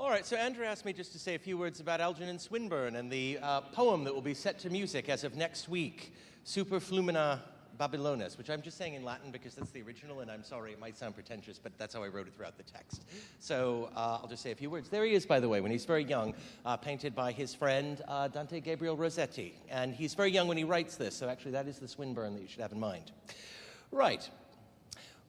All right, so Andrew asked me just to say a few words about Algernon Swinburne and the poem that will be set to music as of next week, Super Flumina Babylonis, which I'm just saying in Latin because that's the original, and I'm sorry, it might sound pretentious, but that's how I wrote it throughout the text. So I'll just say a few words. There he is, by the way, when he's very young, painted by his friend Dante Gabriel Rossetti. And he's very young when he writes this, so actually that is the Swinburne that you should have in mind. Right.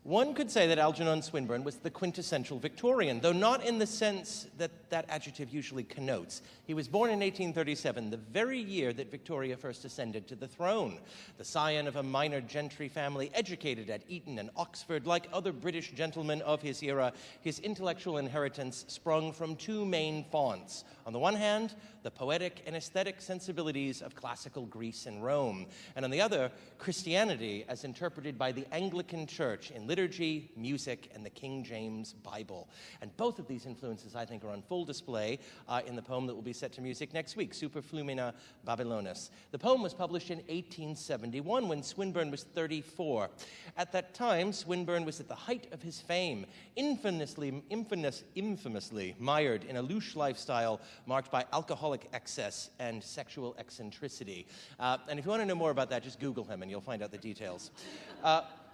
One could say that Algernon Swinburne was the quintessential Victorian, though not in the sense that that adjective usually connotes. He was born in 1837, the very year that Victoria first ascended to the throne. The scion of a minor gentry family, educated at Eton and Oxford, like other British gentlemen of his era, his intellectual inheritance sprung from two main fonts. On the one hand, the poetic and aesthetic sensibilities of classical Greece and Rome, and on the other, Christianity as interpreted by the Anglican Church in liturgy, music, and the King James Bible. And both of these influences, I think, are on full display in the poem that will be set to music next week, Super Flumina Babylonis. The poem was published in 1871 when Swinburne was 34. At that time, Swinburne was at the height of his fame, infamously mired in a louche lifestyle marked by alcoholic excess and sexual eccentricity. And if you want to know more about that, just Google him and you'll find out the details.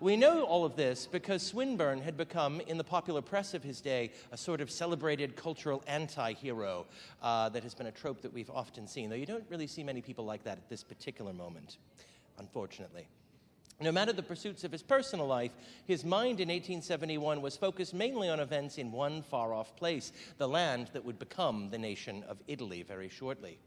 We know all of this because Swinburne had become, in the popular press of his day, a sort of celebrated cultural anti-hero that has been a trope that we've often seen, though you don't really see many people like that at this particular moment, unfortunately. No matter the pursuits of his personal life, his mind in 1871 was focused mainly on events in one far-off place, the land that would become the nation of Italy very shortly.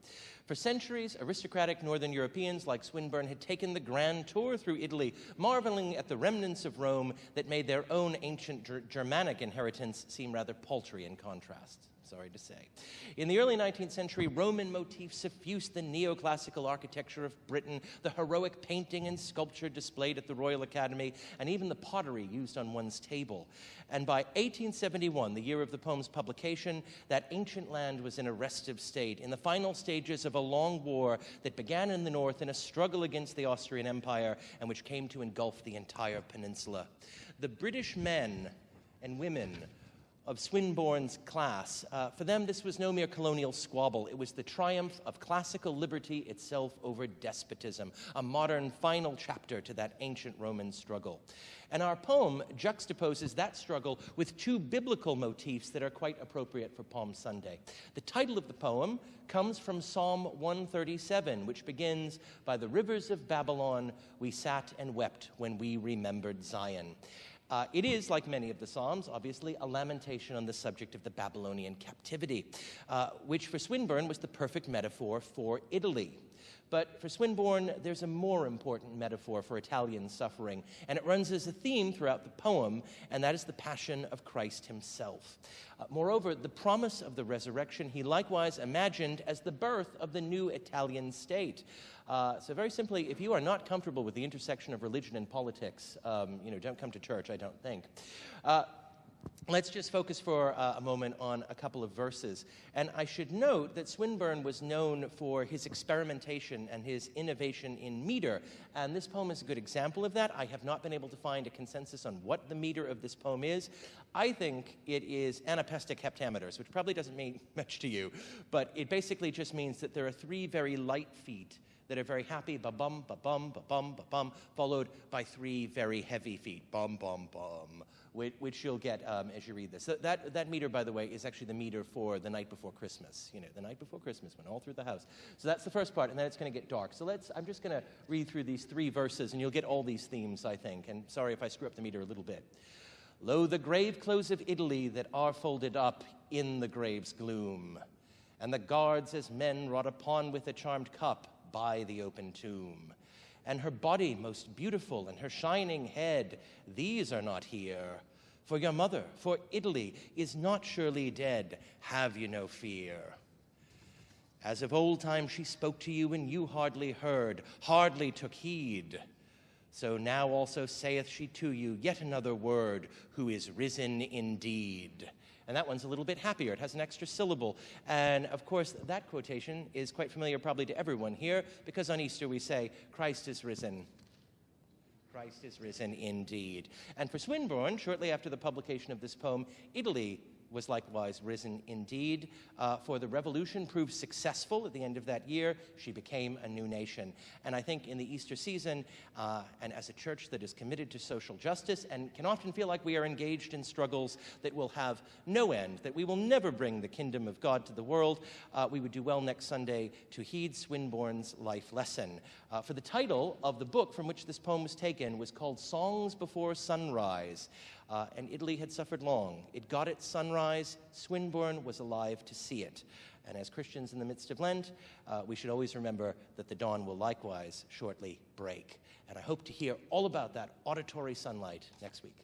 For centuries, aristocratic Northern Europeans like Swinburne had taken the grand tour through Italy, marveling at the remnants of Rome that made their own ancient Germanic inheritance seem rather paltry in contrast. Sorry to say. In the early 19th century, Roman motifs suffused the neoclassical architecture of Britain, the heroic painting and sculpture displayed at the Royal Academy, and even the pottery used on one's table. And by 1871, the year of the poem's publication, that ancient land was in a restive state, in the final stages of a long war that began in the north in a struggle against the Austrian Empire and which came to engulf the entire peninsula. The British men and women of Swinburne's class, for them this was no mere colonial squabble. It was the triumph of classical liberty itself over despotism, a modern final chapter to that ancient Roman struggle. And our poem juxtaposes that struggle with two biblical motifs that are quite appropriate for Palm Sunday. The title of the poem comes from Psalm 137, which begins, "By the rivers of Babylon we sat and wept when we remembered Zion." It is, like many of the Psalms, obviously, a lamentation on the subject of the Babylonian captivity, which for Swinburne was the perfect metaphor for Italy. But for Swinburne, there's a more important metaphor for Italian suffering, and it runs as a theme throughout the poem, and that is the passion of Christ himself. Moreover, the promise of the resurrection he likewise imagined as the birth of the new Italian state. So very simply, if you are not comfortable with the intersection of religion and politics, don't come to church, I don't think. Let's just focus for a moment on a couple of verses. And I should note that Swinburne was known for his experimentation and his innovation in meter. And this poem is a good example of that. I have not been able to find a consensus on what the meter of this poem is. I think it is anapestic heptameters, which probably doesn't mean much to you. But it basically just means that there are three very light feet that are very happy, ba-bum, ba-bum, ba-bum, ba-bum, followed by three very heavy feet, bum, bum, bum, which you'll get as you read this. So that meter, by the way, is actually the meter for the night before Christmas. The night before Christmas, when all through the house. So that's the first part, and then it's going to get dark. So I'm just going to read through these three verses, and you'll get all these themes, I think. And sorry if I screw up the meter a little bit. Lo, the grave clothes of Italy that are folded up in the grave's gloom, and the guards as men wrought upon with a charmed cup, by the open tomb, and her body most beautiful, and her shining head, these are not here. For your mother, for Italy, is not surely dead, have you no fear. As of old time she spoke to you, and you hardly heard, hardly took heed. So now also saith she to you, yet another word, who is risen indeed. And that one's a little bit happier. It has an extra syllable. And, of course, that quotation is quite familiar probably to everyone here, because on Easter we say, Christ is risen. Christ is risen indeed. And for Swinburne, shortly after the publication of this poem, Italy was likewise risen indeed. For the revolution proved successful at the end of that year. She became a new nation. And I think in the Easter season, and as a church that is committed to social justice and can often feel like we are engaged in struggles that will have no end, that we will never bring the kingdom of God to the world, we would do well next Sunday to heed Swinburne's life lesson. For the title of the book from which this poem was taken was called Songs Before Sunrise. And Italy had suffered long. It got its sunrise. Swinburne was alive to see it. And as Christians in the midst of Lent, we should always remember that the dawn will likewise shortly break. And I hope to hear all about that auditory sunlight next week.